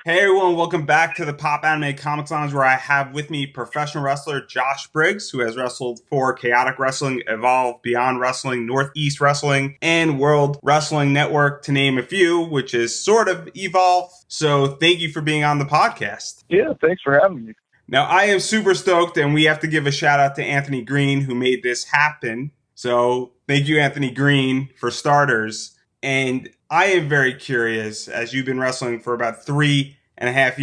Hey everyone, welcome back to the Popanimecomics Lounge, where I have with me professional wrestler Josh Briggs, who has wrestled for Chaotic Wrestling, Evolve, Beyond Wrestling, Northeast Wrestling, and World Wrestling Network, to name a few, which is sort of Evolve. So thank you for being on the podcast. Yeah, thanks for having me. Now, I am super stoked, and we have to give a shout out to Anthony Green, who made this happen. So thank you, Anthony Green, for starters. And I am very curious, as you've been wrestling for about 3.5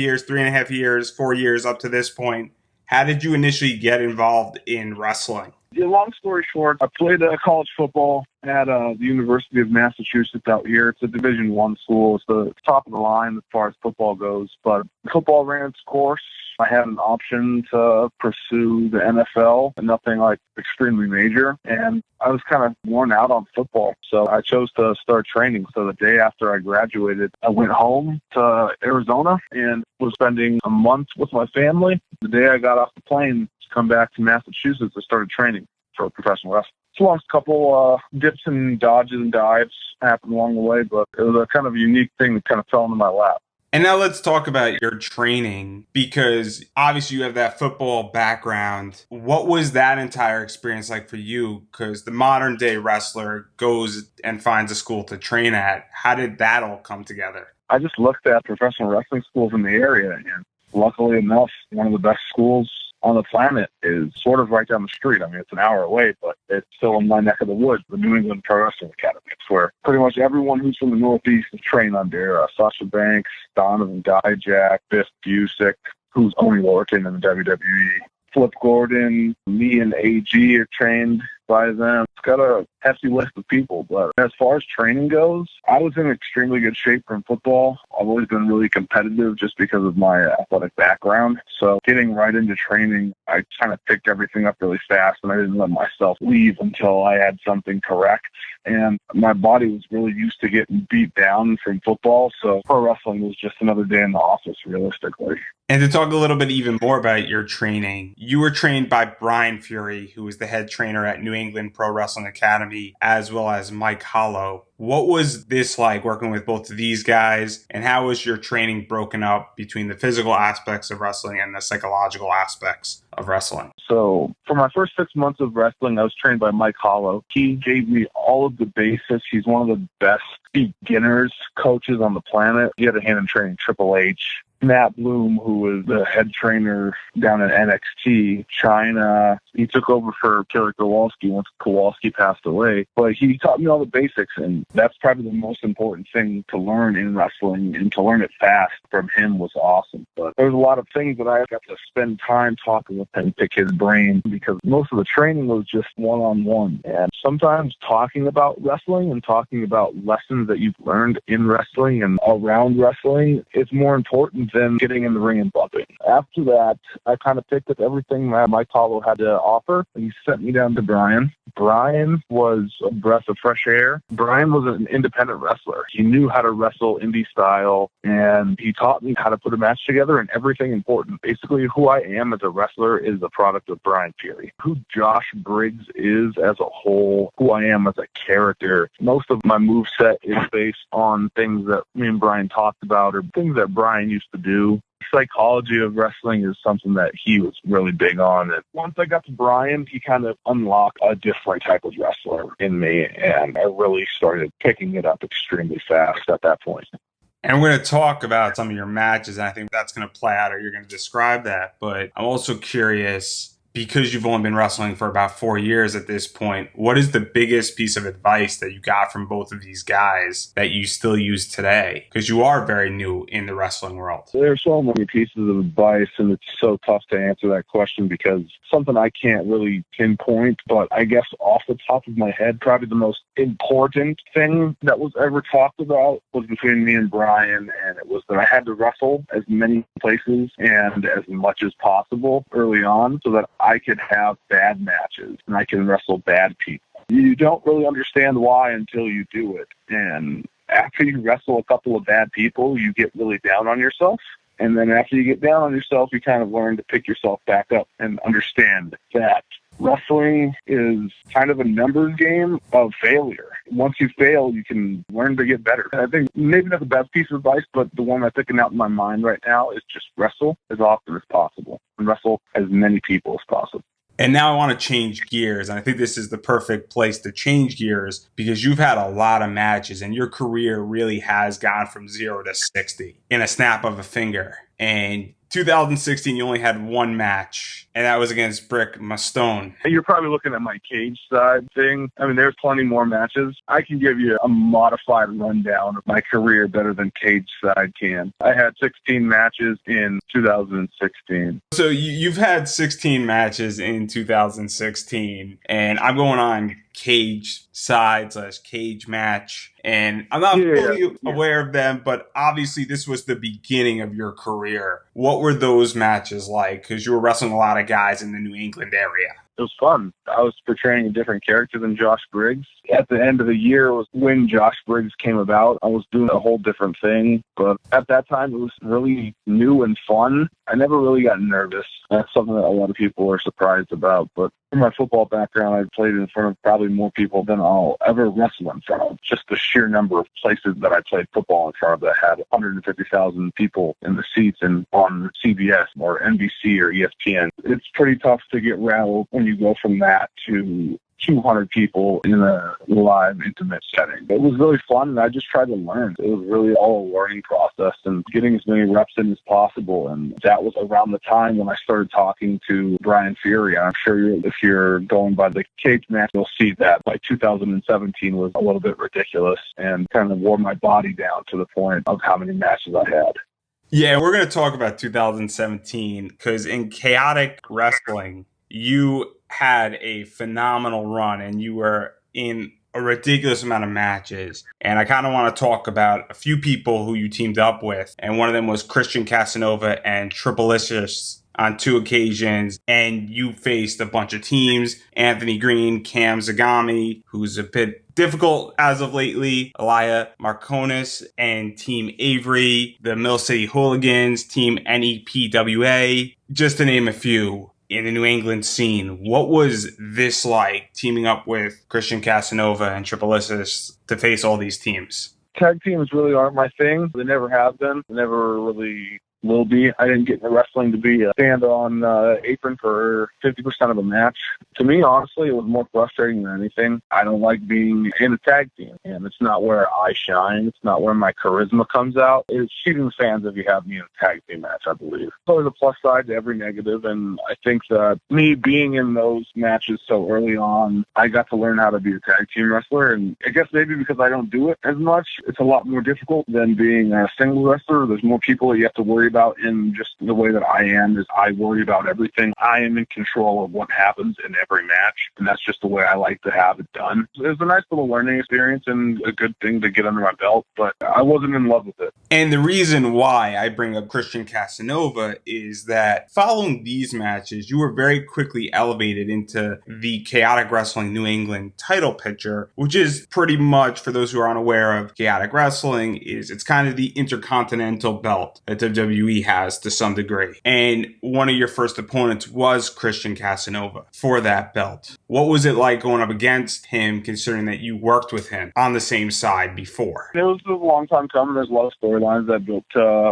years, 4 years up to this point, how did you initially get involved in wrestling? Yeah, long story short, I played college football at the University of Massachusetts out here. It's a Division I school. It's the top of the line as far as football goes. But football ran its course. I had an option to pursue the NFL, nothing like extremely major. And I was kind of worn out on football. So I chose to start training. So the day after I graduated, I went home to Arizona and was spending a month with my family. The day I got off the plane to come back to Massachusetts, I started training for professional wrestling. It's a long couple dips and dodges and dives happened along the way, but it was a kind of unique thing that kind of fell into my lap. And now let's talk about your training, because obviously you have that football background. What was that entire experience like for you? Because the modern day wrestler goes and finds a school to train at. How did that all come together? I just looked at professional wrestling schools in the area, and luckily enough, one of the best schools on the planet is sort of right down the street. I mean, it's an hour away, but it's still in my neck of the woods, the New England Pro Wrestling Academy. It's where pretty much everyone who's from the Northeast is trained under Sasha Banks, Donovan Dijak, Biff Busick, who's only working in the WWE. Flip Gordon, me and AG are trained by them. It's got a hefty list of people, but as far as training goes, I was in extremely good shape from football. I've always been really competitive just because of my athletic background. So getting right into training, I kind of picked everything up really fast, and I didn't let myself leave until I had something correct. And my body was really used to getting beat down from football, so pro wrestling was just another day in the office, realistically. And to talk a little bit even more about your training, you were trained by Brian Fury, who was the head trainer at New England Pro Wrestling Academy, as well as Mike Hollow. What was this like, working with both of these guys, and how was your training broken up between the physical aspects of wrestling and the psychological aspects of wrestling? So for my first 6 months of wrestling, I was trained by Mike Hollow. He gave me all of the basics. He's one of the best beginners coaches on the planet. He had a hand in training Triple H. Matt Bloom, who was the head trainer down at NXT China, he took over for Killer Kowalski once Kowalski passed away. But he taught me all the basics, and that's probably the most important thing to learn in wrestling, and to learn it fast from him was awesome. But there was a lot of things that I got to spend time talking with him, pick his brain, because most of the training was just one-on-one. And sometimes talking about wrestling and talking about lessons that you've learned in wrestling and around wrestling is more important than getting in the ring and bumping. After that, I kind of picked up everything that Mike Hollow had to offer. He sent me down to Brian. Brian was a breath of fresh air. Brian was an independent wrestler. He knew how to wrestle indie style, and he taught me how to put a match together and everything important. Basically, who I am as a wrestler is a product of Brian Fury. Who Josh Briggs is as a whole, who I am as a character. Most of my moveset is based on things that me and Brian talked about, or things that Brian used to do. Psychology of wrestling is something that he was really big on. And once I got to Brian, he kind of unlocked a different type of wrestler in me, and I really started picking it up extremely fast at that point. And we're going to talk about some of your matches, and I think that's going to play out, or you're going to describe that. But I'm also curious, because you've only been wrestling for about 4 years at this point, what is the biggest piece of advice that you got from both of these guys that you still use today? Because you are very new in the wrestling world. There's so many pieces of advice, and it's so tough to answer that question because something I can't really pinpoint. But I guess off the top of my head, probably the most important thing that was ever talked about was between me and Brian, and it was that I had to wrestle as many places and as much as possible early on so that I could have bad matches and I can wrestle bad people. You don't really understand why until you do it. And after you wrestle a couple of bad people, you get really down on yourself. And then after you get down on yourself, you kind of learn to pick yourself back up and understand that wrestling is kind of a numbers game of failure. Once you fail, you can learn to get better. I think maybe not the best piece of advice, but the one that's sticking out in my mind right now is just wrestle as often as possible and wrestle as many people as possible. And now I want to change gears. And I think this is the perfect place to change gears because you've had a lot of matches and your career really has gone from 0 to 60 in a snap of a finger. And 2016, you only had one match, and that was against Brick Mastone. You're probably looking at my cage side thing. I mean, there's plenty more matches. I can give you a modified rundown of my career better than cage side can. I had 16 matches in 2016. So you've had 16 matches in 2016, and I'm going on cage side / cage match, and I'm not fully aware of them, but obviously this was the beginning of your career. What were those matches like? Because you were wrestling a lot of guys in the New England area. It was fun. I was portraying a different character than Josh Briggs. At the end of the year was when Josh Briggs came about. I was doing a whole different thing, but at that time it was really new and fun. I never really got nervous. That's something that a lot of people are surprised about, but from my football background, I've played in front of probably more people than I'll ever wrestle in front of. Just the sheer number of places that I played football in front of that had 150,000 people in the seats and on CBS or NBC or ESPN. It's pretty tough to get rattled when you go from that to 200 people in a live, intimate setting. It was really fun, and I just tried to learn. It was really all a learning process and getting as many reps in as possible. And that was around the time when I started talking to Brian Fury. I'm sure if you're going by the cage match, you'll see that by 2017 was a little bit ridiculous and kind of wore my body down to the point of how many matches I had. Yeah, we're going to talk about 2017 because in chaotic wrestling, you had a phenomenal run and you were in a ridiculous amount of matches. And I kind of want to talk about a few people who you teamed up with. And one of them was Christian Casanova and Triplicious on 2 occasions. And you faced a bunch of teams: Anthony Green, Cam Zagami, who's a bit difficult as of lately, Elia Marconis, and Team Avery, the Mill City Hooligans, Team NEPWA, just to name a few. In the New England scene, what was this like, teaming up with Christian Casanova and Triplicious to face all these teams? Tag teams really aren't my thing. They never have been. They never really will be. I didn't get into wrestling to be a stand on apron for 50% of a match. To me, honestly, it was more frustrating than anything. I don't like being in a tag team, and it's not where I shine. It's not where my charisma comes out. It's cheating the fans if you have me in a tag team match, I believe. So there's a plus side to every negative, and I think that me being in those matches so early on, I got to learn how to be a tag team wrestler, and I guess maybe because I don't do it as much, it's a lot more difficult than being a single wrestler. There's more people that you have to worry about in just the way that I am. Is I worry about everything. I am in control of what happens in every match, and that's just the way I like to have it done. It was a nice little learning experience and a good thing to get under my belt, but I wasn't in love with it. And the reason why I bring up Christian Casanova is that following these matches, you were very quickly elevated into the Chaotic Wrestling New England title picture, which is pretty much, for those who are unaware of Chaotic Wrestling, it's kind of the intercontinental belt that WWE has to some degree. And one of your first opponents was Christian Casanova for that belt. What was it like going up against him, considering that you worked with him on the same side before? It was a long time coming. There's a lot of storylines that built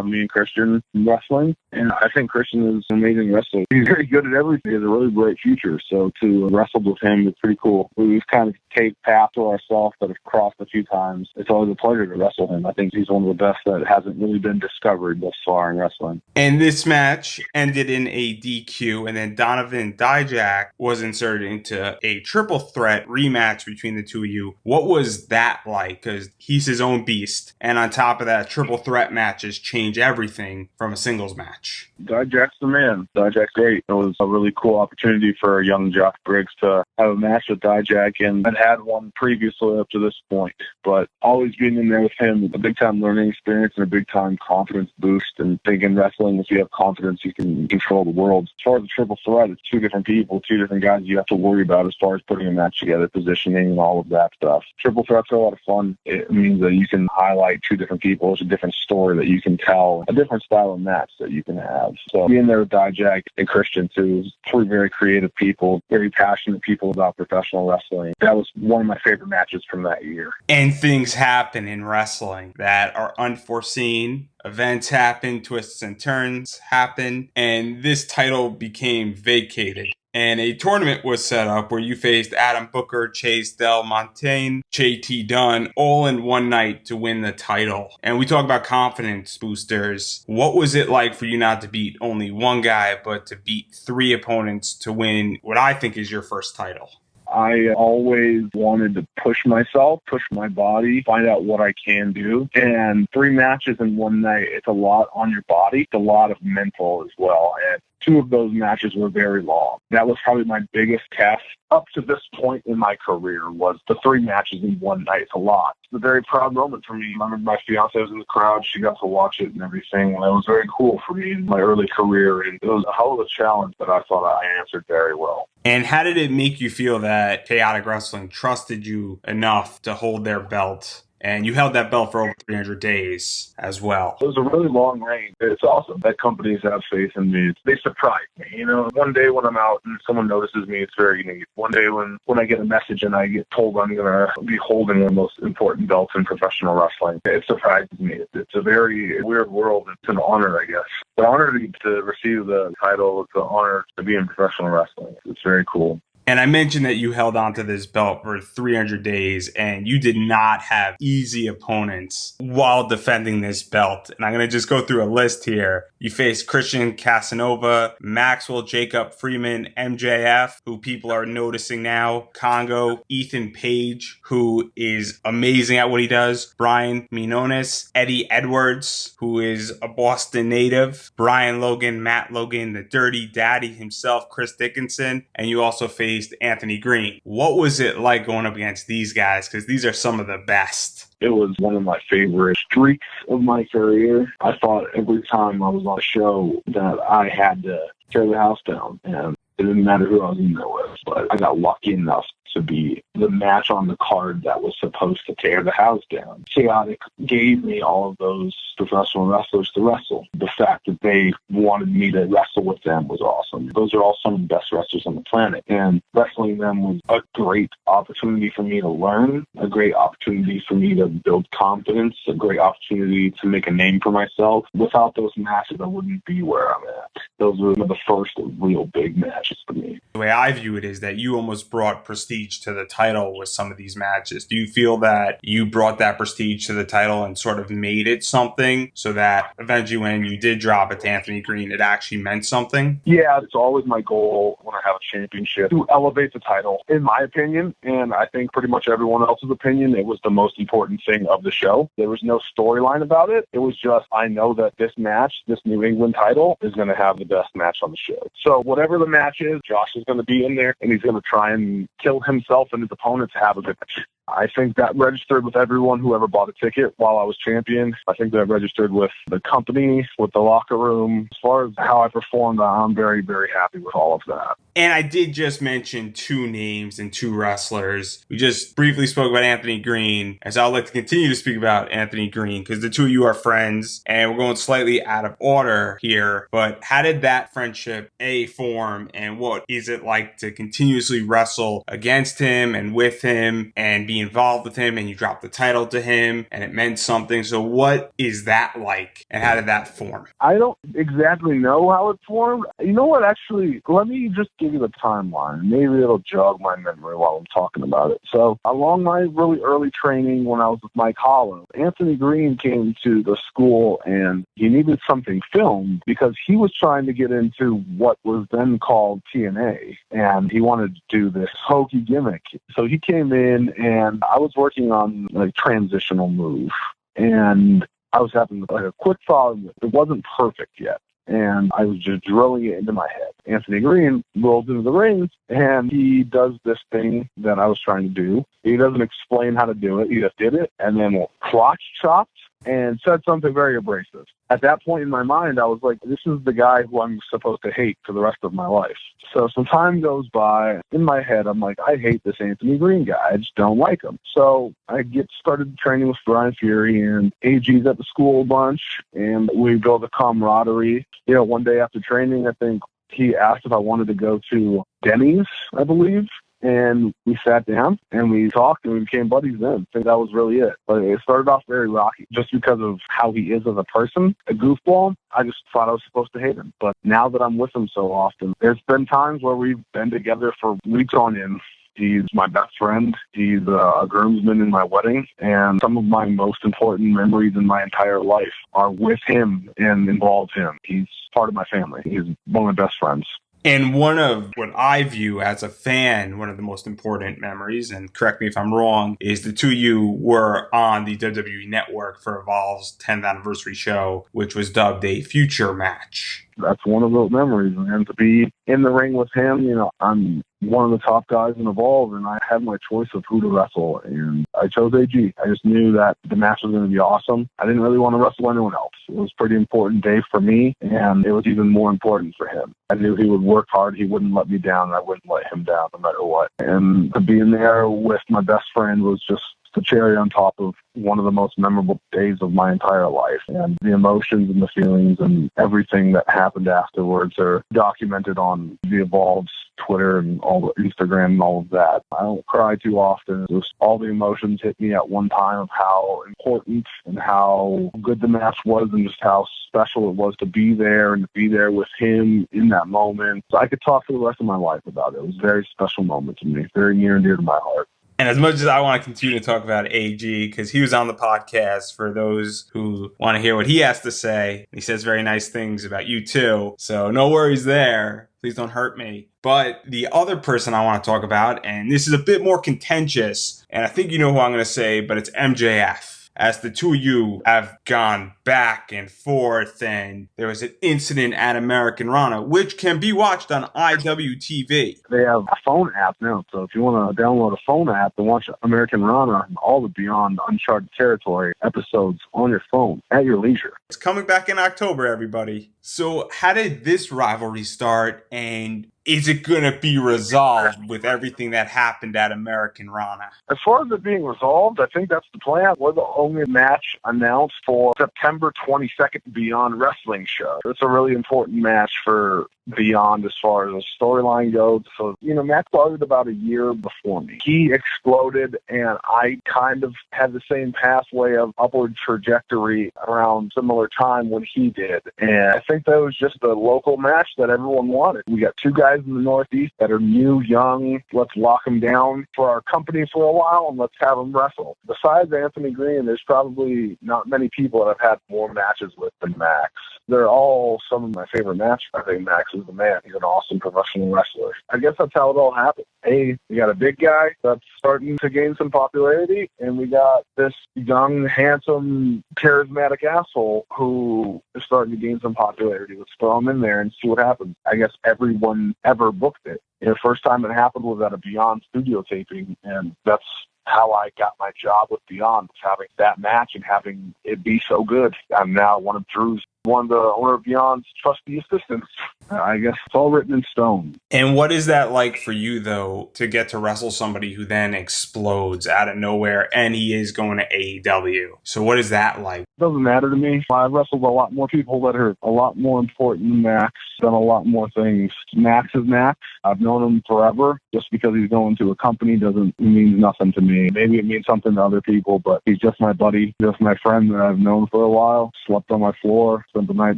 me and Christian wrestling, and I think Christian is an amazing wrestler. He's very good at everything. He has a really bright future, so to wrestle with him is pretty cool. We've kind of paved path to ourselves that have crossed a few times. It's always a pleasure to wrestle him. I think he's one of the best that hasn't really been discovered thus far in wrestling. And this match ended in a DQ, and then Donovan Dijak was inserted into a triple threat rematch between the two of you. What was that like? Because he's his own beast, and on top of that, triple threat matches change everything from a singles match. Dijak's the man. Dijak's great. It was a really cool opportunity for a young Josh Briggs to have a match with Dijak, and I'd had one previously up to this point, but always being in there with him, a big-time learning experience and a big-time confidence boost. And thinking wrestling, if you have confidence, you can control the world. As far as the triple threat, it's 2 different people, 2 different guys you have to worry about. about as far as putting a match together, positioning, and all of that stuff. Triple threats are a lot of fun. It means that you can highlight two different people. It's a different story that you can tell, a different style of match that you can have. So being there with Dijak and Christian, too, three very creative people, very passionate people about professional wrestling. That was one of my favorite matches from that year. And things happen in wrestling that are unforeseen. Events happen, twists and turns happen, and this title became vacated. And a tournament was set up where you faced Adam Booker, Chase Del Montaigne, JT Dunn, all in one night to win the title. And we talk about confidence boosters. What was it like for you not to beat only one guy, but to beat three opponents to win what I think is your first title? I always wanted to push myself, push my body, find out what I can do. And 3 matches in one night, it's a lot on your body. It's a lot of mental as well. And 2 of those matches were very long. That was probably my biggest test up to this point in my career, was the 3 matches in one night. It's a lot. It's a very proud moment for me. I remember my fiance was in the crowd. She got to watch it and everything. And it was very cool for me in my early career. And it was a hell of a challenge that I thought I answered very well. And how did it make you feel that Chaotic Wrestling trusted you enough to hold their belt? And you held that belt for over 300 days as well. It was a really long reign. It's awesome that companies have faith in me. They surprise me. You know, one day when I'm out and someone notices me, it's very unique. One day when I get a message and I get told I'm going to be holding one of the most important belts in professional wrestling, it surprises me. It's a very weird world. It's an honor, I guess. The honor to receive the title, it's an honor to be in professional wrestling. It's very cool. And I mentioned that you held on to this belt for 300 days and you did not have easy opponents while defending this belt. And I'm going to just go through a list here. You faced Christian Casanova, Maxwell Jacob Freeman, MJF, who people are noticing now, Congo, Ethan Page, who is amazing at what he does, Brian Minones, Eddie Edwards, who is a Boston native, Brian Logan, Matt Logan, the Dirty Daddy himself, Chris Dickinson, and you also faced Anthony Green. What was it like going up against these guys? Because these are some of the best. It was one of my favorite streaks of my career. I thought every time I was on a show that I had to tear the house down, and it didn't matter who I was in there with, but I got lucky enough to be the match on the card that was supposed to tear the house down. Chaotic gave me all of those professional wrestlers to wrestle. The fact that they wanted me to wrestle with them was awesome. Those are all some of the best wrestlers on the planet, and wrestling them was a great opportunity for me to learn, a great opportunity for me to build confidence, a great opportunity to make a name for myself. Without those matches, I wouldn't be where I'm at. Those were the first real big matches for me. The way I view it is that you almost brought prestige to the title with some of these matches. Do you feel that you brought that prestige to the title and sort of made it something so that eventually when you did drop it to Anthony Green, it actually meant something? Yeah, it's always my goal when I have a championship to elevate the title. In my opinion, and I think pretty much everyone else's opinion, it was the most important thing of the show. There was no storyline about it. It was just, I know that this match, this New England title, is going to have the best match on the show. So whatever the match is, Josh is going to be in there, and he's going to try and kill himself and his opponent to have a good match. I think that registered with everyone who ever bought a ticket while I was champion. I think that registered with the company, with the locker room. As far as how I performed, I'm very, very happy with all of that. And I did just mention 2 names and 2 wrestlers. We just briefly spoke about Anthony Green, as I would like to continue to speak about Anthony Green because the 2 of you are friends, and we're going slightly out of order here. But how did that friendship form, and what is it like to continuously wrestle against him and with him and be involved with him, and you dropped the title to him and it meant something? So what is that like, and how did that form? I don't exactly know how it formed. You know what, actually, let me just give you the timeline. Maybe it'll jog my memory while I'm talking about it. So along my really early training when I was with Mike Hollow, Anthony Green came to the school and he needed something filmed because he was trying to get into what was then called TNA, and he wanted to do this hokey gimmick. So he came in, and I was working on a transitional move, and I was having like a quick thought. It wasn't perfect yet, and I was just drilling it into my head. Anthony Green rolls into the ring, and he does this thing that I was trying to do. He doesn't explain how to do it. He just did it, and then crotch chopped and said something very abrasive. At that point in my mind, I was like, this is the guy who I'm supposed to hate for the rest of my life. So some time goes by. In my head, I'm like, I hate this Anthony Green guy. I just don't like him. So I get started training with Brian Fury, and AG's at the school a bunch, and we build a camaraderie. You know, one day after training, I think he asked if I wanted to go to Denny's, I believe. And we sat down and we talked and we became buddies then. I think that was really it. But it started off very rocky just because of how he is as a person, a goofball. I just thought I was supposed to hate him. But now that I'm with him so often, there's been times where we've been together for weeks on end. He's my best friend. He's a groomsman in my wedding. And some of my most important memories in my entire life are with him and involve him. He's part of my family. He's one of my best friends. And one of what I view as a fan, one of the most important memories, and correct me if I'm wrong, is the two of you were on the WWE Network for Evolve's 10th anniversary show, which was dubbed a future match. That's one of those memories, and to be in the ring with him, you know, I'm one of the top guys in Evolve, and I had my choice of who to wrestle, and I chose AG. I just knew that the match was going to be awesome. I didn't really want to wrestle anyone else. It was a pretty important day for me, and it was even more important for him. I knew he would work hard. He wouldn't let me down, and I wouldn't let him down no matter what. And to be in there with my best friend was just the cherry on top of one of the most memorable days of my entire life. And the emotions and the feelings and everything that happened afterwards are documented on the Evolve's Twitter and all the Instagram and all of that. I don't cry too often. Just all the emotions hit me at one time of how important and how good the match was and just how special it was to be there and to be there with him in that moment. So I could talk for the rest of my life about it. It was a very special moment to me, very near and dear to my heart. And as much as I want to continue to talk about AG, because he was on the podcast, for those who want to hear what he has to say, he says very nice things about you too. So no worries there. Please don't hurt me. But the other person I want to talk about, and this is a bit more contentious, and I think you know who I'm going to say, but it's MJF. As the two of you have gone back and forth, and there was an incident at American Rana, which can be watched on IWTV. They have a phone app now, so if you want to download a phone app and watch American Rana and all the Beyond Uncharted Territory episodes on your phone at your leisure. It's coming back in October, everybody. So how did this rivalry start, and is it going to be resolved with everything that happened at American Rana? As far as it being resolved, I think that's the plan. We're the only match announced for September 22nd Beyond Wrestling show. It's a really important match for Beyond as far as the storyline goes. So, you know, Matt started about a year before me. He exploded, and I kind of had the same pathway of upward trajectory around similar time when he did. And I think that was just a local match that everyone wanted. We got two guys in the Northeast that are new, young. Let's lock them down for our company for a while, and let's have them wrestle. Besides Anthony Green, there's probably not many people that I've had more matches with than Max. They're all some of my favorite matches. I think Max is the man. He's an awesome professional wrestler. I guess that's how it all happened. Hey, we got a big guy that's starting to gain some popularity, and we got this young, handsome, charismatic asshole who is starting to gain some popularity. Let's throw him in there and see what happens. I guess everyone ever booked it. The first time it happened was at a Beyond studio taping, and that's how I got my job with Beyond, was having that match and having it be so good. I'm now one of the owner of Beyond's trusty assistants. I guess it's all written in stone. And what is that like for you, though, to get to wrestle somebody who then explodes out of nowhere, and he is going to AEW? So what is that like? It doesn't matter to me. I've wrestled a lot more people that are a lot more important than Max, done a lot more things. Max is Max. I've known him forever. Just because he's going to a company doesn't mean nothing to me. Maybe it means something to other people, but he's just my buddy, just my friend that I've known for a while. Slept on my floor, spent the night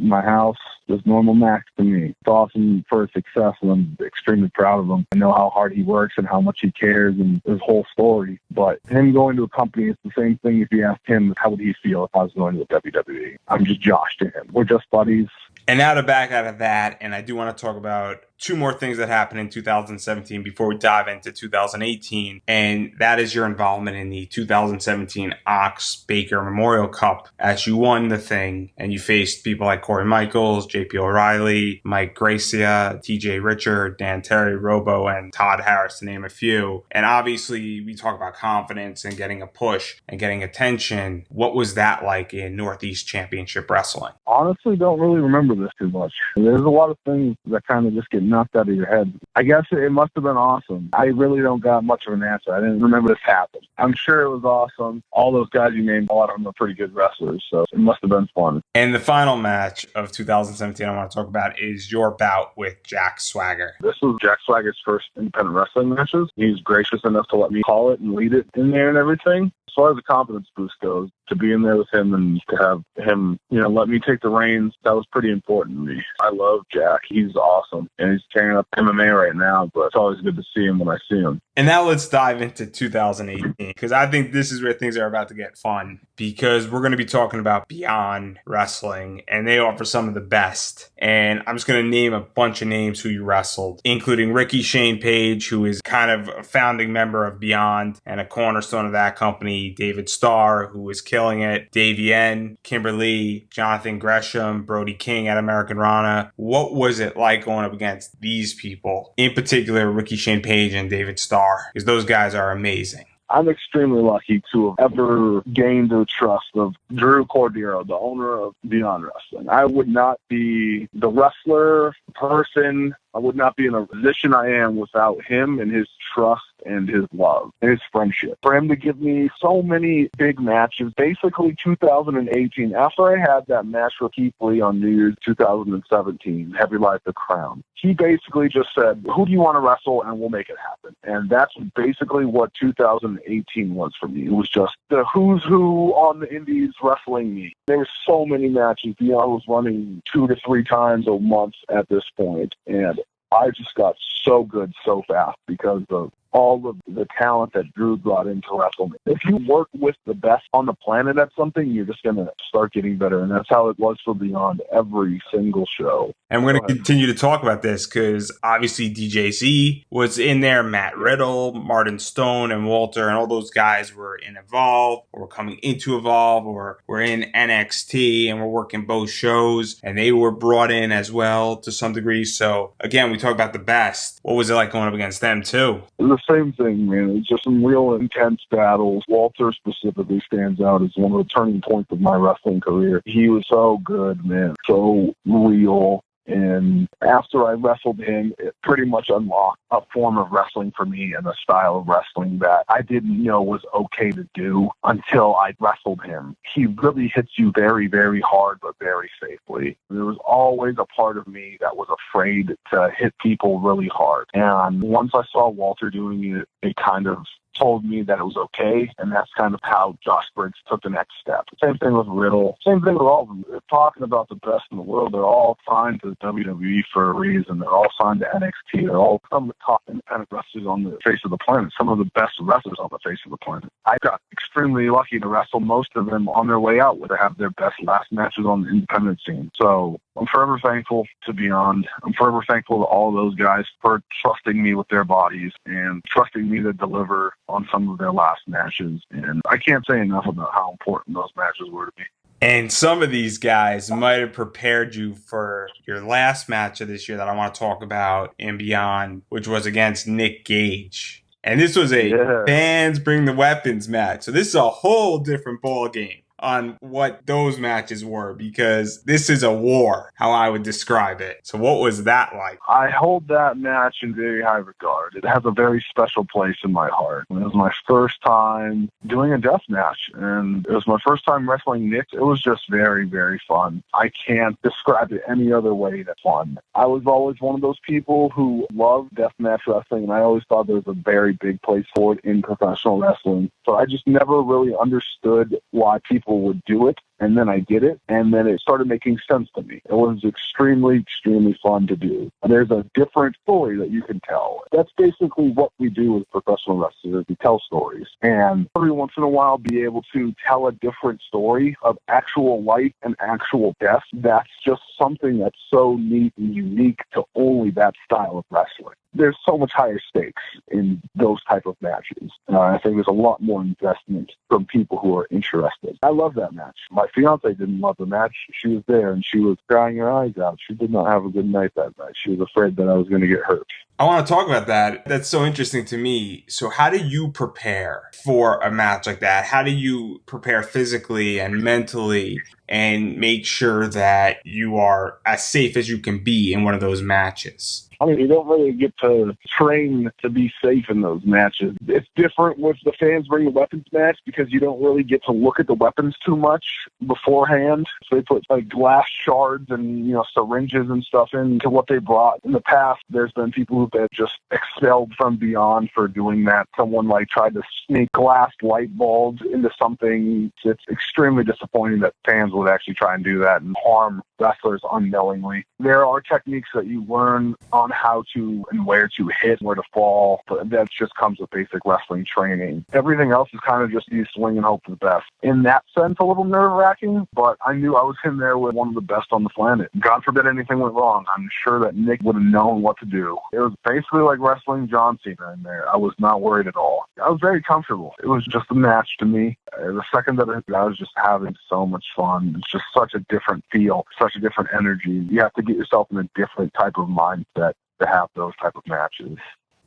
in my house. Just normal Max to me. It's awesome for his success, and I'm extremely proud of him. I know how hard he works and how much he cares and his whole story. But him going to a company, it's the same thing if you asked him how would he feel if I was going to the WWE. I'm just Josh to him. We're just buddies. And now to back out of that, and I do want to talk about two more things that happened in 2017 before we dive into 2018, and that is your involvement in the 2017 Ox Baker Memorial Cup, as you won the thing and you faced people like Corey Michaels, JP O'Reilly, Mike Gracia, TJ Richard, Dan Terry, Robo, and Todd Harris, to name a few. And obviously, we talk about confidence and getting a push and getting attention. What was that like in Northeast Championship Wrestling? Honestly, don't really remember this too much. There's a lot of things that kind of just get knocked out of your head. I guess it must have been awesome. I really don't got much of an answer. I didn't remember this happened. I'm sure it was awesome. All those guys you named, a lot of them are pretty good wrestlers, so it must have been fun. And the final match of 2017 I want to talk about is your bout with Jack Swagger. This was Jack Swagger's first independent wrestling matches. He's gracious enough to let me call it and lead it in there and everything. As far as the confidence boost goes, to be in there with him and to have him, let me take the reins, that was pretty important to me. I love Jack. He's awesome. And he's tearing up MMA right now, but it's always good to see him when I see him. And now let's dive into 2018, because I think this is where things are about to get fun, because we're going to be talking about Beyond Wrestling, and they offer some of the best. And I'm just going to name a bunch of names who you wrestled, including Ricky Shane Page, who is kind of a founding member of Beyond and a cornerstone of that company, David Starr, who was killing it, Dave Yen, Kimberly, Jonathan Gresham, Brody King at American Rana. What was it like going up against these people, in particular Ricky Shane Page and David Starr? Because those guys are amazing. I'm extremely lucky to have ever gained the trust of Drew Cordero, the owner of Beyond Wrestling. I would not be the wrestler person. I would not be in a position I am without him and his trust and his love and his friendship. For him to give me so many big matches, basically 2018, after I had that match with Keith Lee on New Year's 2017, Heavy Light the Crown, he basically just said, who do you want to wrestle, and we'll make it happen. And that's basically what 2018 was for me. It was just the who's who on the indies wrestling me. There were so many matches. Beyond was running 2 to 3 times a month at this point, and I just got so good so fast because of all of the talent that Drew brought into wrestling. If you work with the best on the planet at something, you're just going to start getting better. And that's how it was for Beyond every single show. And we're going to continue to talk about this because obviously DJZ was in there, Matt Riddle, Martin Stone, and Walter, and all those guys were in Evolve or were coming into Evolve or were in NXT and were working both shows, and they were brought in as well to some degree. So again, we talk about the best. What was it like going up against them too? The same thing, man. It's just some real intense battles. Walter specifically stands out as one of the turning points of my wrestling career. He was so good, man. So real. And after I wrestled him, it pretty much unlocked a form of wrestling for me and a style of wrestling that I didn't know was okay to do until I wrestled him. He really hits you very, very hard, but very safely. There was always a part of me that was afraid to hit people really hard. And once I saw Walter doing it, it kind of told me that it was okay, and that's kind of how Josh Briggs took the next step. Same thing with Riddle. Same thing with all of them. They're talking about the best in the world. They're all signed to WWE for a reason. They're all signed to NXT. They're all some of the top independent wrestlers on the face of the planet, some of the best wrestlers on the face of the planet. I got extremely lucky to wrestle most of them on their way out, where they have their best last matches on the independent scene. So I'm forever thankful to Beyond. I'm forever thankful to all of those guys for trusting me with their bodies and trusting me to deliver on some of their last matches. And I can't say enough about how important those matches were to me. And some of these guys might have prepared you for your last match of this year that I want to talk about and Beyond, which was against Nick Gage. And this was a fans bring the weapons match. So this is a whole different ball game on what those matches were, because this is a war, how I would describe it. So what was that like? I hold that match in very high regard. It has a very special place in my heart. It was my first time doing a death match, and it was my first time wrestling Nick. It was just very, very fun. I can't describe it any other way than fun. I was always one of those people who loved deathmatch wrestling, and I always thought there was a very big place for it in professional wrestling. So I just never really understood why people would do it. And then I did it, and then it started making sense to me. It was extremely, extremely fun to do. There's a different story that you can tell. That's basically what we do as professional wrestlers. We tell stories. And every once in a while, be able to tell a different story of actual life and actual death, that's just something that's so neat and unique to only that style of wrestling. There's so much higher stakes in those type of matches. I think there's a lot more investment from people who are interested. I love that match. My fiance didn't love the match. She was there and she was crying her eyes out. She did not have a good night that night. She was afraid that I was going to get hurt. I want to talk about that. That's so interesting to me. So how do you prepare for a match like that? How do you prepare physically and mentally and make sure that you are as safe as you can be in one of those matches? I mean, you don't really get to train to be safe in those matches. It's different with the fans bring the weapons match because you don't really get to look at the weapons too much beforehand. So they put like glass shards and, syringes and stuff into what they brought. In the past, there's been people who've been just expelled from Beyond for doing that. Someone tried to sneak glass light bulbs into something. It's extremely disappointing that fans would actually try and do that and harm wrestlers unknowingly. There are techniques that you learn on how to and where to hit, where to fall, but that just comes with basic wrestling training. Everything else is kind of just you swing and hope for the best. In that sense, a little nerve-wracking, but I knew I was in there with one of the best on the planet. God forbid anything went wrong. I'm sure that Nick would have known what to do. It was basically like wrestling John Cena in there. I was not worried at all. I was very comfortable. It was just a match to me. The second that I was just having so much fun. It's just such a different feel, such a different energy. You have to get yourself in a different type of mindset to have those type of matches.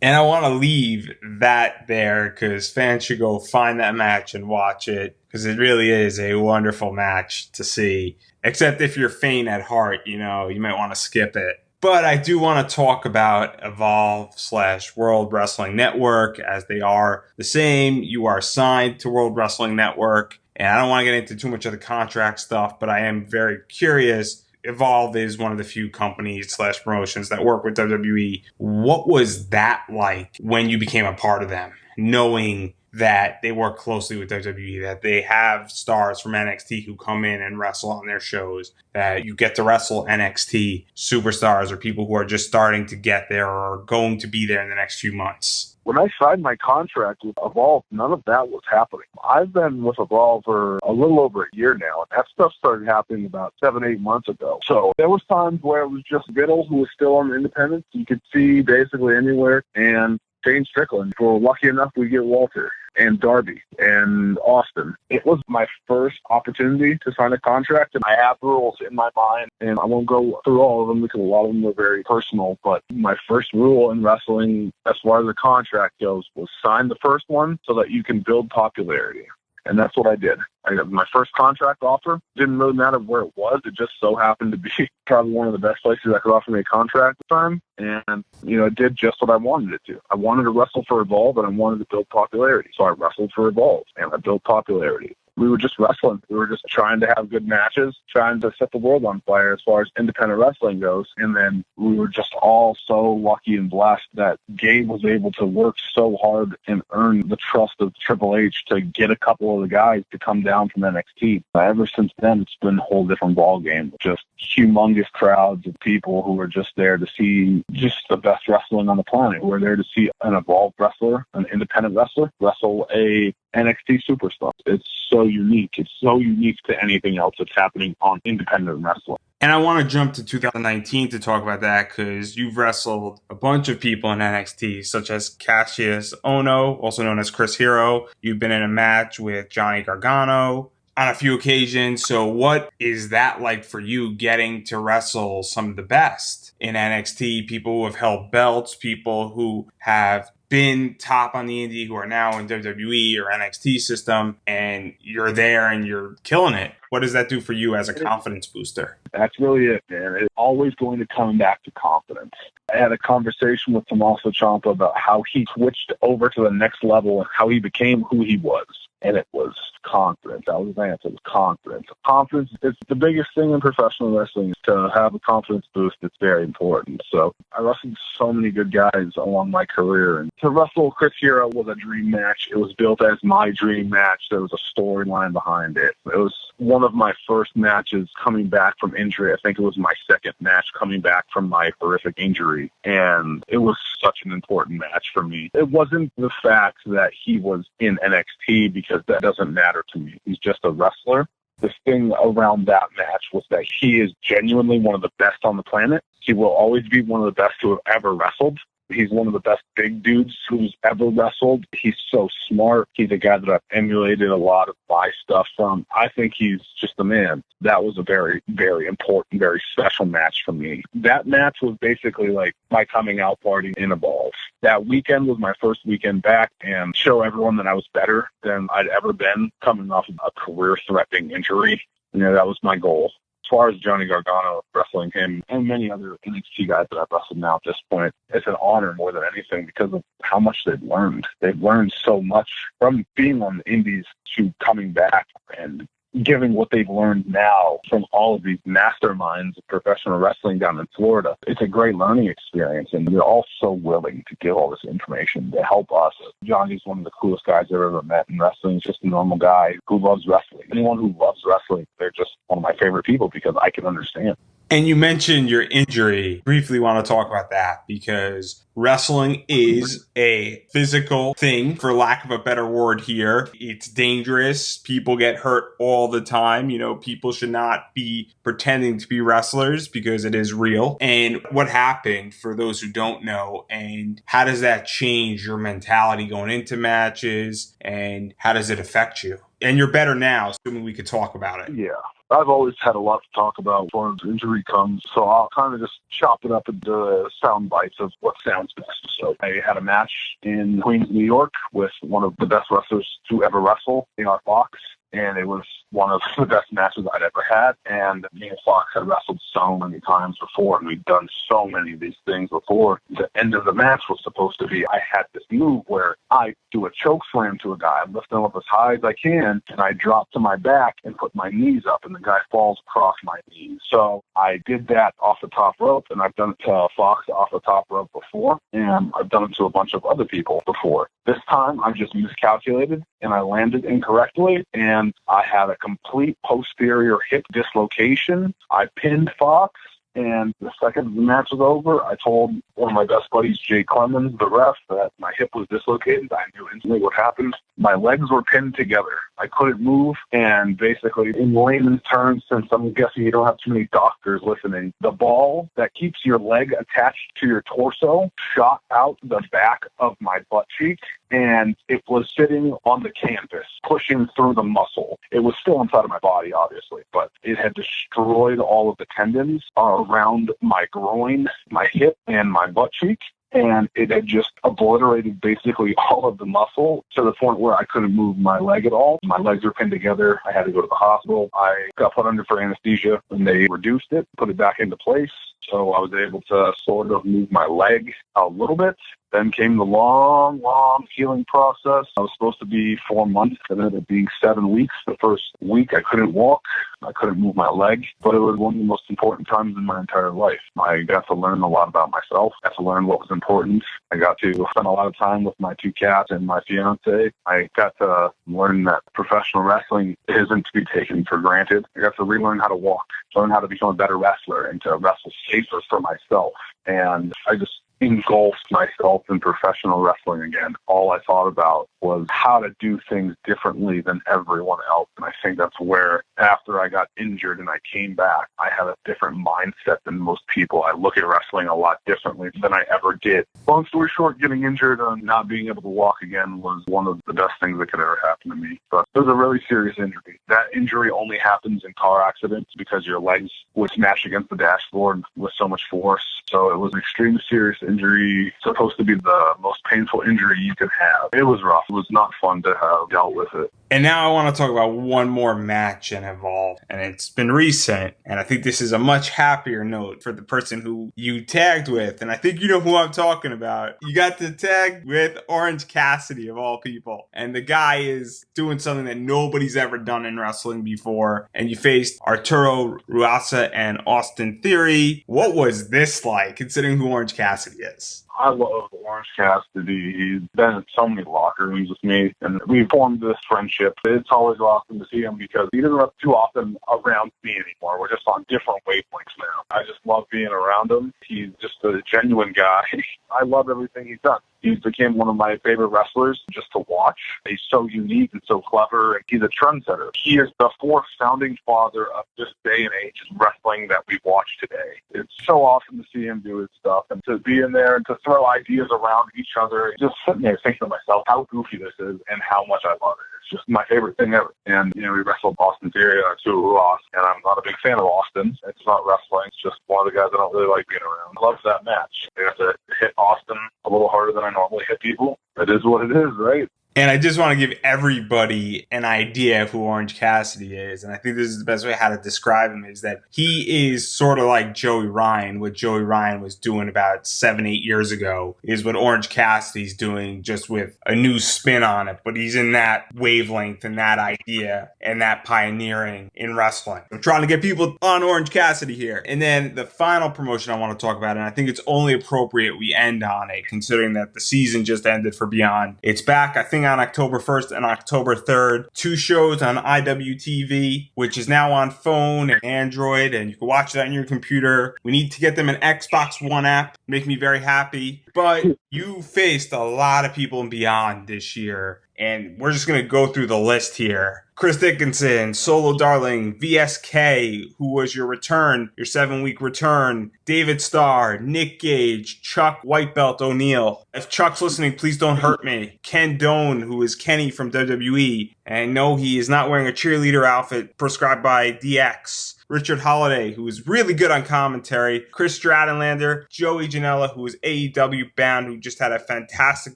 And I want to leave that there because fans should go find that match and watch it because it really is a wonderful match to see. Except if you're faint at heart, you might want to skip it. But I do want to talk about Evolve/World Wrestling Network as they are the same. You are signed to World Wrestling Network. And I don't want to get into too much of the contract stuff, but I am very curious. Evolve is one of the few companies/promotions that work with WWE. What was that like when you became a part of them, knowing that they work closely with WWE, that they have stars from NXT who come in and wrestle on their shows, that you get to wrestle NXT superstars or people who are just starting to get there or are going to be there in the next few months? When I signed my contract with Evolve, none of that was happening. I've been with Evolve for a little over a year now, and that stuff started happening about 7-8 months ago. So there was times where it was just Biddle, who was still on Independence. You could see basically anywhere, and Shane Strickland. If we're lucky enough, we get Walter and Darby and Austin. It was my first opportunity to sign a contract, and I have rules in my mind, and I won't go through all of them because a lot of them are very personal, but my first rule in wrestling as far as the contract goes was sign the first one so that you can build popularity. And that's what I did. I got my first contract offer. Didn't really matter where it was. It just so happened to be probably one of the best places that could offer me a contract at the time. And, it did just what I wanted it to. I wanted to wrestle for Evolve, and I wanted to build popularity. So I wrestled for Evolve, and I built popularity. We were just wrestling. We were just trying to have good matches, trying to set the world on fire as far as independent wrestling goes. And then we were just all so lucky and blessed that Gabe was able to work so hard and earn the trust of Triple H to get a couple of the guys to come down from NXT. Ever since then, it's been a whole different ballgame. Just humongous crowds of people who are just there to see just the best wrestling on the planet. We're there to see an Evolved wrestler, an independent wrestler, wrestle a NXT superstar. It's so unique. It's so unique to anything else that's happening on independent wrestling. And I want to jump to 2019 to talk about that because you've wrestled a bunch of people in NXT, such as Cassius Ohno, also known as Chris Hero. You've been in a match with Johnny Gargano on a few occasions. So what is that like for you, getting to wrestle some of the best in NXT, people who have held belts, people who have been top on the indie, who are now in WWE or NXT system, and you're there and you're killing it? What does that do for you as a confidence booster? That's really it, man. It's always going to come back to confidence. I had a conversation with Tommaso Ciampa about how he switched over to the next level and how he became who he was. And it was confidence. That was his answer. It was confidence. Confidence is the biggest thing in professional wrestling. To have a confidence boost, it's very important. So I wrestled so many good guys along my career. And to wrestle Chris Hero was a dream match. It was built as my dream match. There was a storyline behind it. It was one of my first matches coming back from injury. I think it was my second match coming back from my horrific injury. And it was such an important match for me. It wasn't the fact that he was in NXT, because that doesn't matter to me. He's just a wrestler. The thing around that match was that he is genuinely one of the best on the planet. He will always be one of the best to have ever wrestled. He's one of the best big dudes who's ever wrestled. He's so smart. He's a guy that I've emulated a lot of my stuff from. I think he's just the man. That was a very, very important, very special match for me. That match was basically like my coming out party in Evolve. That weekend was my first weekend back, and show everyone that I was better than I'd ever been coming off of a career-threatening injury. That was my goal. As far as Johnny Gargano, wrestling him and many other NXT guys that I've wrestled now at this point, it's an honor more than anything because of how much they've learned. They've learned so much from being on the indies to coming back and giving what they've learned now from all of these masterminds of professional wrestling down in Florida. It's a great learning experience, and they're all so willing to give all this information to help us. Johnny's one of the coolest guys I've ever met in wrestling. He's just a normal guy who loves wrestling. Anyone who loves wrestling, they're just one of my favorite people because I can understand. And you mentioned your injury. Briefly want to talk about that because wrestling is a physical thing, for lack of a better word here. It's dangerous. People get hurt all the time. People should not be pretending to be wrestlers because it is real. And what happened, for those who don't know, and how does that change your mentality going into matches, and how does it affect you? And you're better now, assuming we could talk about it. Yeah. I've always had a lot to talk about as far as injury comes, so I'll kind of just chop it up into sound bites of what sounds best. So I had a match in Queens, New York with one of the best wrestlers to ever wrestle, A.R. Fox, and it was one of the best matches I'd ever had. And me and Fox had wrestled so many times before, and we'd done so many of these things before. The end of the match was supposed to be, I had this move where I do a choke slam to a guy. I lift him up as high as I can, and I drop to my back and put my knees up, and the guy falls across my knees. So I did that off the top rope, and I've done it to Fox off the top rope before, and I've done it to a bunch of other people before. This time, I just miscalculated, and I landed incorrectly, and I had a complete posterior hip dislocation. I pinned Fox, and the second the match was over, I told one of my best buddies, Jay Clemens, the ref, that my hip was dislocated. I knew instantly what happened. My legs were pinned together. I couldn't move, and basically, in layman's terms, since I'm guessing you don't have too many doctors listening, the ball that keeps your leg attached to your torso shot out the back of my butt cheek, and it was sitting on the canvas, pushing through the muscle. It was still inside of my body, obviously, but it had destroyed all of the tendons around my groin, my hip, and my butt cheek. And it had just obliterated basically all of the muscle to the point where I couldn't move my leg at all. My legs were pinned together. I had to go to the hospital. I got put under for anesthesia, and they reduced it, put it back into place. So I was able to sort of move my leg a little bit. Then came the long, long healing process. I was supposed to be 4 months, and ended up being 7 weeks. The first week, I couldn't walk. I couldn't move my leg, but it was one of the most important times in my entire life. I got to learn a lot about myself. I got to learn what was important. I got to spend a lot of time with my 2 cats and my fiance. I got to learn that professional wrestling isn't to be taken for granted. I got to relearn how to walk, learn how to become a better wrestler, and to wrestle safer for myself. And I just engulfed myself in professional wrestling again. All I thought about was how to do things differently than everyone else. And I think that's where, after I got injured and I came back, I had a different mindset than most people. I look at wrestling a lot differently than I ever did. Long story short, getting injured and not being able to walk again was one of the best things that could ever happen to me. But it was a really serious injury. That injury only happens in car accidents because your legs would smash against the dashboard with so much force. So it was an extremely serious injury, supposed to be the most painful injury you could have. It was rough. It was not fun to have dealt with it. And now I want to talk about one more match in Evolve, and it's been recent, and I think this is a much happier note for the person who you tagged with, and I think you know who I'm talking about. You got to tag with Orange Cassidy, of all people, and the guy is doing something that nobody's ever done in wrestling before, and you faced Arturo Ruasa and Austin Theory. What was this like, considering who Orange Cassidy Cassidy is? I love Orange Cassidy. He's been in so many locker rooms with me, and we formed this friendship. It's always awesome to see him because he doesn't have too often around me anymore. We're just on different wavelengths now. I just love being around him. He's just a genuine guy. I love everything he's done. He's became one of my favorite wrestlers just to watch. He's so unique and so clever, and he's a trendsetter. He is the fourth founding father of this day and age wrestling that we watch today. It's so awesome to see him do his stuff and to be in there and to throw ideas around each other. Just sitting there thinking to myself how goofy this is and how much I love it. It's just my favorite thing ever. And, we wrestled Austin Theory too, who lost, and I'm not a big fan of Austin. It's not wrestling. It's just one of the guys I don't really like being around. I love that match. They have to hit Austin a little harder than I normally hit people. It is what it is, right? And I just want to give everybody an idea of who Orange Cassidy is. And I think this is the best way how to describe him is that he is sort of like Joey Ryan. What Joey Ryan was doing about 7-8 years ago is what Orange Cassidy's doing, just with a new spin on it. But he's in that wavelength and that idea and that pioneering in wrestling. I'm trying to get people on Orange Cassidy here. And then the final promotion I want to talk about, and I think it's only appropriate we end on it, considering that the season just ended for Beyond. It's back, I think, on October 1st and October 3rd. 2 shows on IWTV, which is now on phone and Android, and you can watch that on your computer. We need to get them an Xbox One app. Make me very happy. But you faced a lot of people in Beyond this year, and we're just going to go through the list here. Chris Dickinson, Solo Darling, VSK, who was your return, your 7-week return, David Starr, Nick Gage, Chuck White Belt O'Neal. If Chuck's listening, please don't hurt me. Ken Doan, who is Kenny from WWE, and no, he is not wearing a cheerleader outfit prescribed by DX. Richard Holiday, who is really good on commentary, Chris Strattonlander, Joey Janela, who is AEW bound, who just had a fantastic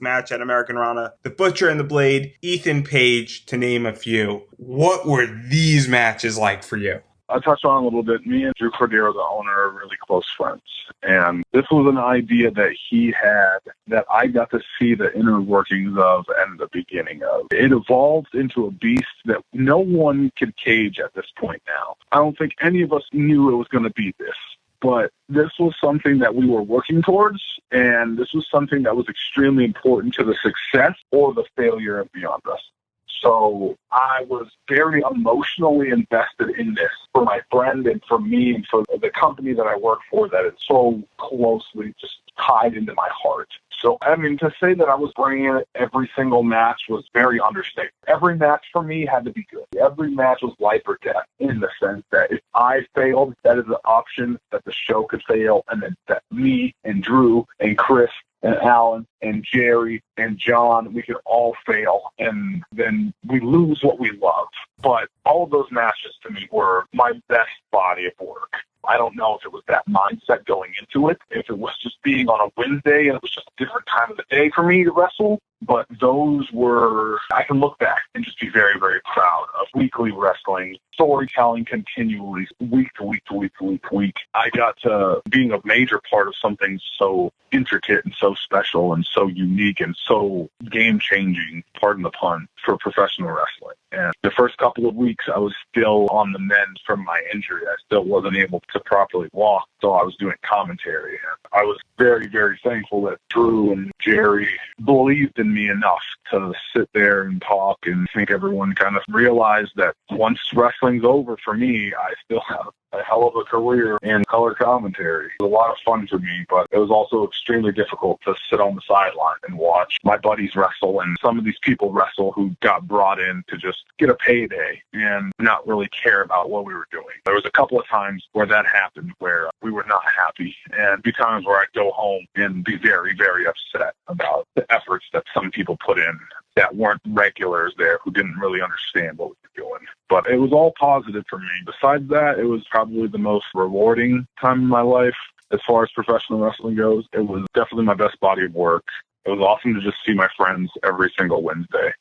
match at American Rana, The Butcher and the Blade, Ethan Page, to name a few. What were these matches like for you? I touched on a little bit. Me and Drew Cordero, the owner, are really close friends. And this was an idea that he had that I got to see the inner workings of and the beginning of. It evolved into a beast that no one could cage at this point now. I don't think any of us knew it was going to be this. But this was something that we were working towards, and this was something that was extremely important to the success or the failure of Beyond Wrestling. So I was very emotionally invested in this for my friend and for me and for the company that I work for that is so closely just tied into my heart. So, to say that I was bringing it every single match was very understated. Every match for me had to be good. Every match was life or death in the sense that if I failed, that is an option that the show could fail, and that me and Drew and Chris and Alan and Jerry and John, we could all fail, and then we lose what we love. But all of those matches to me were my best body of work. I don't know if it was that mindset going into it, if it was just being on a Wednesday and it was just a different time of the day for me to wrestle. But those were, I can look back and just be very, very proud of weekly wrestling, storytelling continually, week to week to week to week to week. I got to being a major part of something so intricate and so special and so unique and so game-changing, pardon the pun, for professional wrestling. And the first couple of weeks, I was still on the mend from my injury. I still wasn't able to properly walk, so I was doing commentary. And I was very, very thankful that Drew and Jerry believed in me enough to sit there and talk, and I think everyone kind of realized that once wrestling's over for me, I still have a hell of a career in color commentary. It was a lot of fun for me, but it was also extremely difficult to sit on the sideline and watch my buddies wrestle and some of these people wrestle who got brought in to just get a payday and not really care about what we were doing. There was a couple of times where that happened where we were not happy, and be times where I'd go home and be very, very upset about the efforts that some people put in that weren't regulars there who didn't really understand what we were doing. But it was all positive for me. Besides that, it was probably the most rewarding time in my life as far as professional wrestling goes. It was definitely my best body of work. It was awesome to just see my friends every single Wednesday.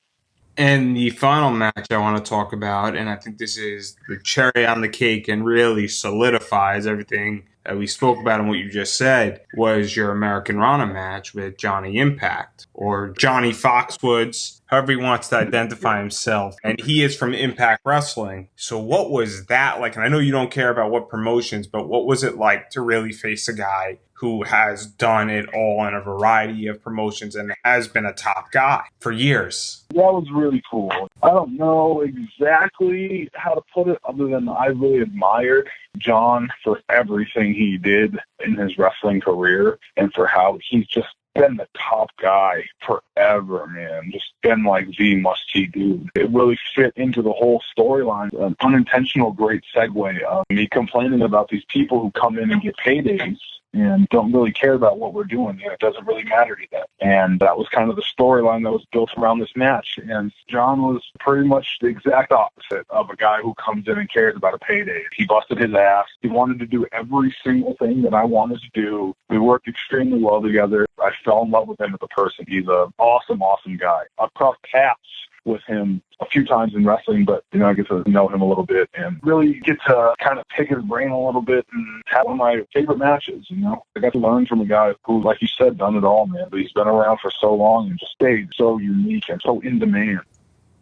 And the final match I want to talk about, and I think this is the cherry on the cake and really solidifies everything that we spoke about and what you just said, was your American Rana match with Johnny Impact, or Johnny Foxwoods, however he wants to identify himself. And he is from Impact Wrestling. So what was that like? And I know you don't care about what promotions, but what was it like to really face a guy who has done it all in a variety of promotions and has been a top guy for years? That was really cool. I don't know exactly how to put it other than I really admired John for everything he did in his wrestling career and for how he's just been the top guy forever, man. Just been like the must-see dude. It really fit into the whole storyline. An unintentional great segue of me complaining about these people who come in and get paydays and don't really care about what we're doing. You know, it doesn't really matter to them. And that was kind of the storyline that was built around this match. And John was pretty much the exact opposite of a guy who comes in and cares about a payday. He busted his ass. He wanted to do every single thing that I wanted to do. We worked extremely well together. I fell in love with him as a person. He's an awesome, awesome guy. I've crossed paths with him a few times in wrestling, but, you know, I get to know him a little bit and really get to kind of pick his brain a little bit and have one of my favorite matches, you know. I got to learn from a guy who, like you said, done it all, man, but he's been around for so long and just stayed so unique and so in demand.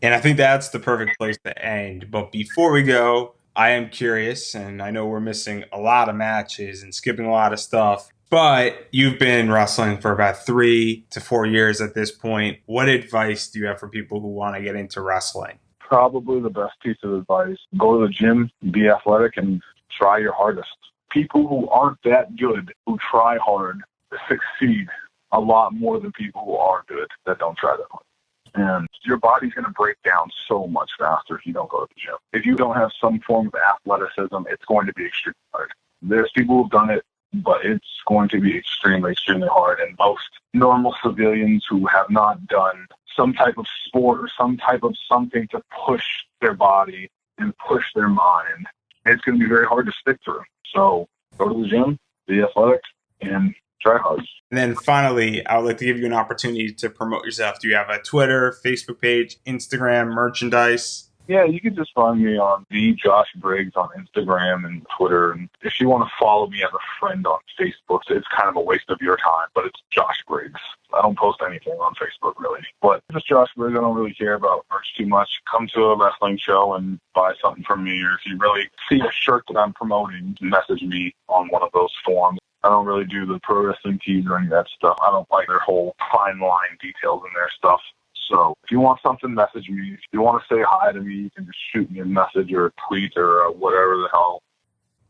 And I think that's the perfect place to end. But before we go, I am curious, and I know we're missing a lot of matches and skipping a lot of stuff, but you've been wrestling for about 3 to 4 years at this point. What advice do you have for people who want to get into wrestling? Probably the best piece of advice. Go to the gym, be athletic, and try your hardest. People who aren't that good, who try hard, succeed a lot more than people who are good that don't try that hard. And your body's going to break down so much faster if you don't go to the gym. If you don't have some form of athleticism, it's going to be extremely hard. There's people who've done it, but it's going to be extremely, extremely hard. And most normal civilians who have not done some type of sport or some type of something to push their body and push their mind, it's going to be very hard to stick through. So go to the gym, be athletic, and try hard. And then finally, I would like to give you an opportunity to promote yourself. Do you have a Twitter, Facebook page, Instagram, merchandise? Yeah, you can just find me on the Josh Briggs on Instagram and Twitter. And if you want to follow me as a friend on Facebook, it's kind of a waste of your time, but it's Josh Briggs. I don't post anything on Facebook, really. But just Josh Briggs. I don't really care about merch too much. Come to a wrestling show and buy something from me. Or if you really see a shirt that I'm promoting, message me on one of those forums. I don't really do the pro wrestling tees or any of that stuff. I don't like their whole fine line details in their stuff. So if you want something, message me. If you want to say hi to me, you can just shoot me a message or a tweet or whatever the hell.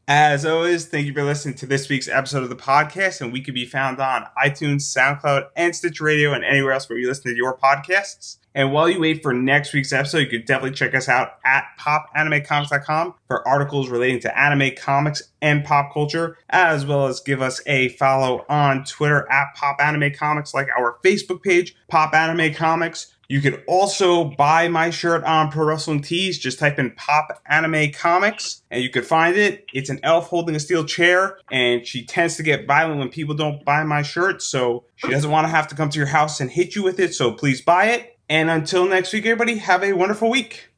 As always, thank you for listening to this week's episode of the podcast, and we can be found on iTunes, SoundCloud, and Stitch Radio, and anywhere else where you listen to your podcasts. And while you wait for next week's episode, you can definitely check us out at popanimecomics.com for articles relating to anime, comics, and pop culture, as well as give us a follow on Twitter at popanimecomics, like our Facebook page, Pop Anime Comics. You can also buy my shirt on Pro Wrestling Tees. Just type in Pop Anime Comics and you can find it. It's an elf holding a steel chair, and she tends to get violent when people don't buy my shirt, so she doesn't want to have to come to your house and hit you with it, so please buy it. And until next week, everybody, have a wonderful week.